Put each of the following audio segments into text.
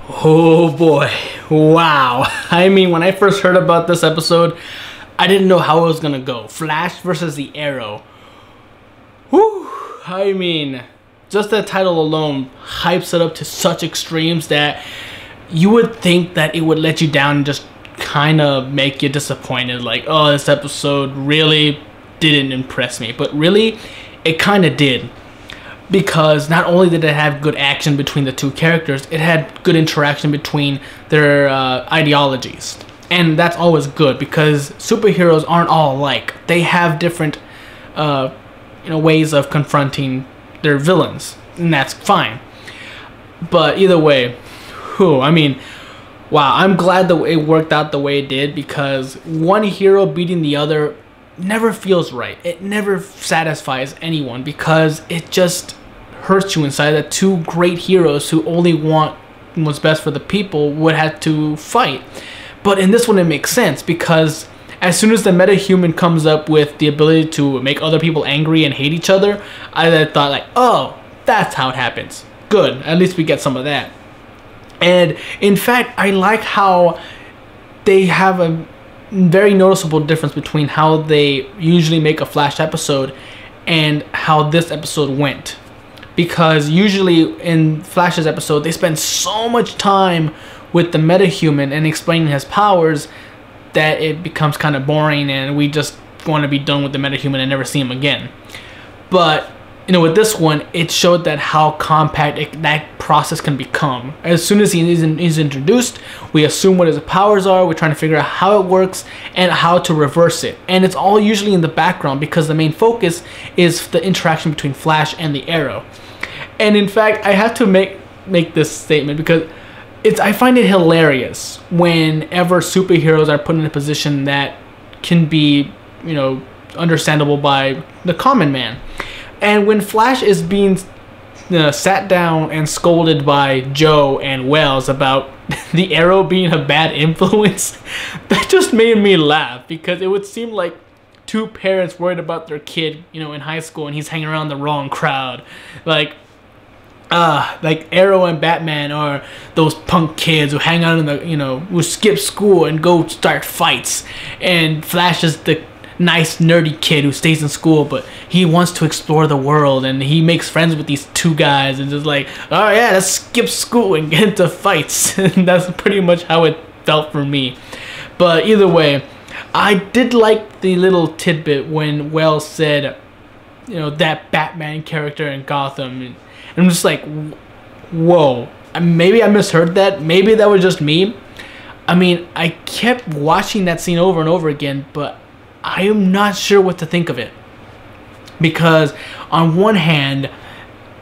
Oh boy, wow. I mean, when I first heard about this episode, I didn't know how it was gonna go. Flash versus the Arrow. Whew. I mean, just that title alone hypes it up to such extremes that you would think that it would let you down and just kind of make you disappointed. Like, oh, this episode really didn't impress me. But really, it kind of did. Because not only did it have good action between the two characters, it had good interaction between their ideologies. And that's always good because superheroes aren't all alike. They have different ways of confronting their villains, and that's fine. But either way, I mean, wow, I'm glad that it worked out the way it did, because one hero beating the other never feels right. It never satisfies anyone because it just hurts you inside that two great heroes who only want what's best for the people would have to fight. But in this one it makes sense, because as soon as the metahuman comes up with the ability to make other people angry and hate each other, I thought like, oh, that's how it happens. Good, at least we get some of that. And in fact, I like how they have a very noticeable difference between how they usually make a Flash episode and how this episode went. Because usually in Flash's episode, they spend so much time with the metahuman and explaining his powers that it becomes kind of boring and we just want to be done with the metahuman and never see him again. But with this one, it showed that how compact that process can become. As soon as he's introduced, we assume what his powers are, we're trying to figure out how it works and how to reverse it. And it's all usually in the background because the main focus is the interaction between Flash and the Arrow. And in fact, I have to make this statement because I find it hilarious whenever superheroes are put in a position that can be, understandable by the common man. And when Flash is being sat down and scolded by Joe and Wells about the Arrow being a bad influence, that just made me laugh, because it would seem like two parents worried about their kid, in high school, and he's hanging around the wrong crowd. Like Arrow and Batman are those punk kids who hang out in the, who skip school and go start fights. And Flash is the nice nerdy kid who stays in school, but he wants to explore the world, and he makes friends with these two guys and just like, oh yeah, let's skip school and get into fights. And that's pretty much how it felt for me. But either way, I did like the little tidbit when Wells said, that Batman character in Gotham, and I'm just like, whoa, maybe I misheard that, maybe that was just me. I mean, I kept watching that scene over and over again, but I am not sure what to think of it, because on one hand,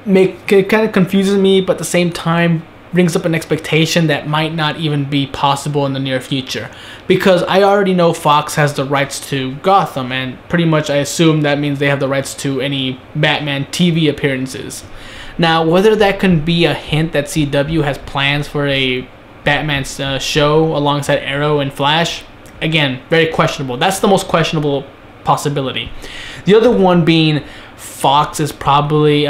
it kind of confuses me, but at the same time brings up an expectation that might not even be possible in the near future, because I already know Fox has the rights to Gotham, and pretty much I assume that means they have the rights to any Batman TV appearances. Now, whether that can be a hint that CW has plans for a Batman show alongside Arrow and Flash, again, very questionable. That's the most questionable possibility. The other one being Fox is probably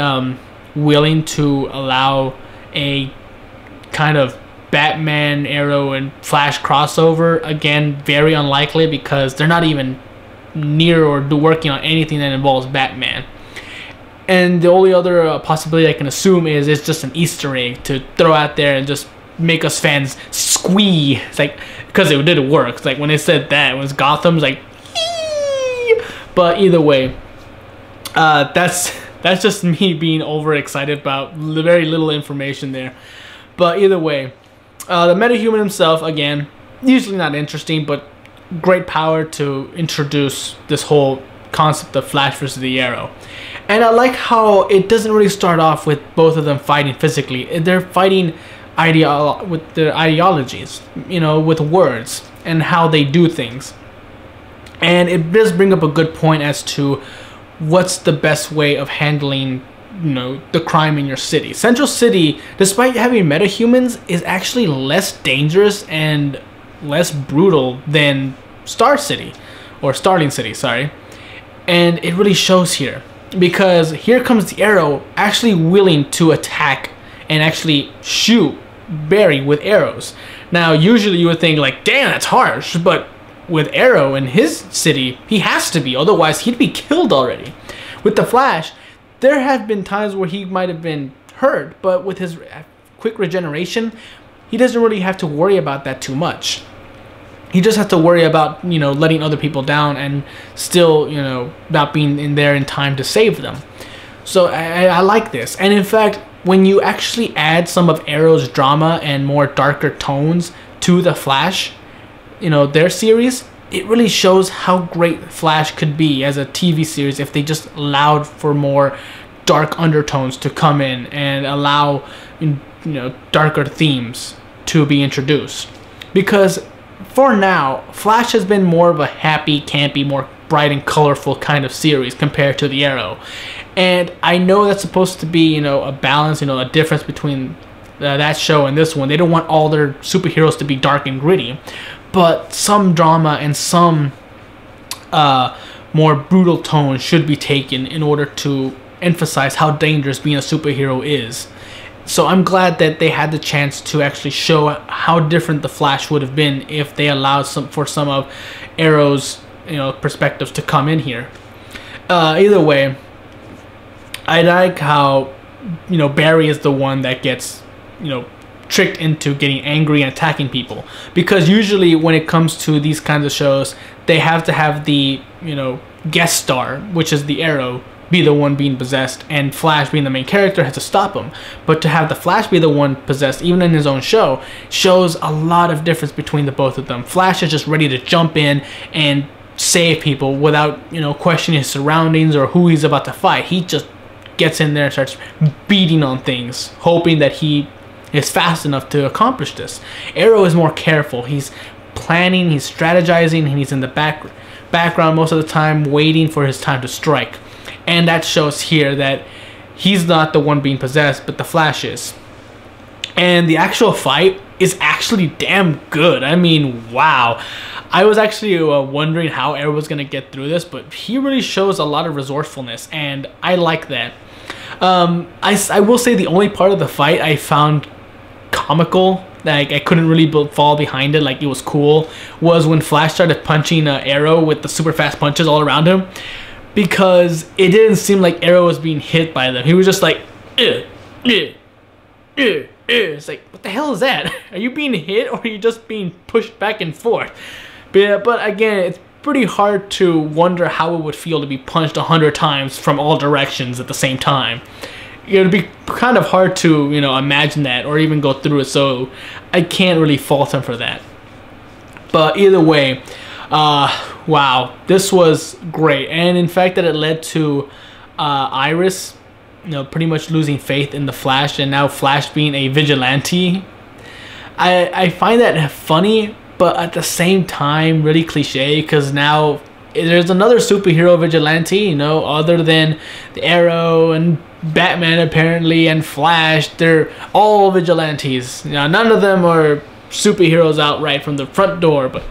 willing to allow a kind of Batman, Arrow, and Flash crossover. Again, very unlikely, because they're not even near or working on anything that involves Batman. And the only other possibility I can assume is it's just an Easter egg to throw out there and just make us fans squee. It's like, because it did work. It's like when they said that, it was Gotham's like, ee! But either way, that's just me being overexcited about very little information there. But either way, the metahuman himself, again, usually not interesting, but great power to introduce this whole concept of Flash versus the Arrow. And I like how it doesn't really start off with both of them fighting physically. They're fighting with their ideologies, with words and how they do things. And it does bring up a good point as to what's the best way of handling, the crime in your city. Central City, despite having metahumans, is actually less dangerous and less brutal than Star City, or Starling City, sorry. And it really shows here, because here comes the Arrow actually willing to attack and actually shoot Barry with arrows. Now, usually you would think like, damn, that's harsh, but with Arrow in his city, he has to be, otherwise he'd be killed already. With the Flash, there have been times where he might have been hurt, but with his quick regeneration, he doesn't really have to worry about that too much. He just has to worry about, you know, letting other people down and still, you know, not being in there in time to save them. So I like this. And in fact, when you actually add some of Arrow's drama and more darker tones to the Flash, you know, their series, it really shows how great Flash could be as a TV series if they just allowed for more dark undertones to come in and allow, you know, darker themes to be introduced. Because for now, Flash has been more of a happy, campy, more bright and colorful kind of series compared to the Arrow. And I know that's supposed to be, you know, a balance, you know, a difference between that show and this one. They don't want all their superheroes to be dark and gritty, but some drama and some more brutal tone should be taken in order to emphasize how dangerous being a superhero is. So I'm glad that they had the chance to actually show how different the Flash would have been if they allowed some of Arrow's, you know, perspectives to come in here. Either way, I like how, you know, Barry is the one that gets, you know, tricked into getting angry and attacking people, because usually when it comes to these kinds of shows, they have to have the, you know, guest star, which is the Arrow, be the one being possessed, and Flash, being the main character, has to stop him. But to have the Flash be the one possessed, even in his own show, shows a lot of difference between the both of them. Flash is just ready to jump in and save people without, you know, questioning his surroundings or who he's about to fight. He just gets in there and starts beating on things, hoping that he is fast enough to accomplish this. Arrow is more careful. He's planning, he's strategizing, and he's in the background most of the time, waiting for his time to strike. And that shows here that he's not the one being possessed, but the Flash is. And the actual fight is actually damn good. I mean, wow. I was actually wondering how Arrow was going to get through this, but he really shows a lot of resourcefulness, and I like that. I will say the only part of the fight I found comical, like I couldn't really fall behind it, like it was cool, was when Flash started punching Arrow with the super fast punches all around him, because it didn't seem like Arrow was being hit by them. He was just like, it's like, what the hell is that? Are you being hit, or are you just being pushed back and forth? But again, it's pretty hard to wonder how it would feel to be punched 100 times from all directions at the same time. It would be kind of hard to, you know, imagine that or even go through it, so I can't really fault him for that. But either way, wow, this was great. And in fact that it led to Iris, you know, pretty much losing faith in the Flash, and now Flash being a vigilante. I find that funny, but at the same time really cliche, because now there's another superhero vigilante, you know, other than the Arrow and Batman apparently and Flash. They're all vigilantes. You know, none of them are superheroes outright from the front door, but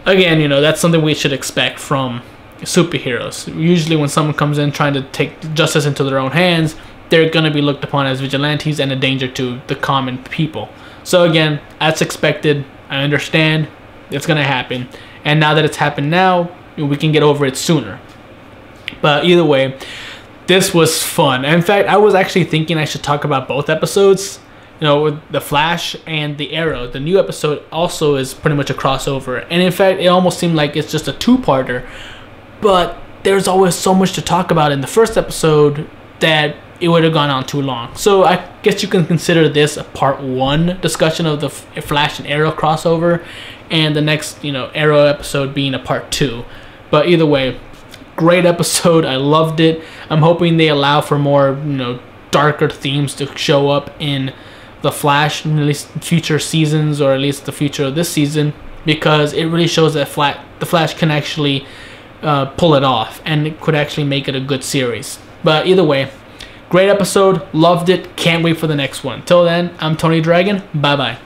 again, you know, that's something we should expect from superheroes. Usually when someone comes in trying to take justice into their own hands, they're going to be looked upon as vigilantes and a danger to the common people. So again, that's expected. I understand it's going to happen. And now that it's happened now, we can get over it sooner. But either way, this was fun. In fact, I was actually thinking I should talk about both episodes. You know, with the Flash and the Arrow. The new episode also is pretty much a crossover. And in fact, it almost seemed like it's just a two-parter. But there's always so much to talk about in the first episode that it would have gone on too long. So I guess you can consider this a part 1 discussion of the Flash and Arrow crossover, and the next, you know, Arrow episode being a part 2. But either way, great episode. I loved it. I'm hoping they allow for more, you know, darker themes to show up in the Flash, in at least future seasons, or at least the future of this season, because it really shows that the Flash can actually pull it off, and it could actually make it a good series. But either way, great episode, loved it, can't wait for the next one. Till then, I'm Tony Dragon, bye bye.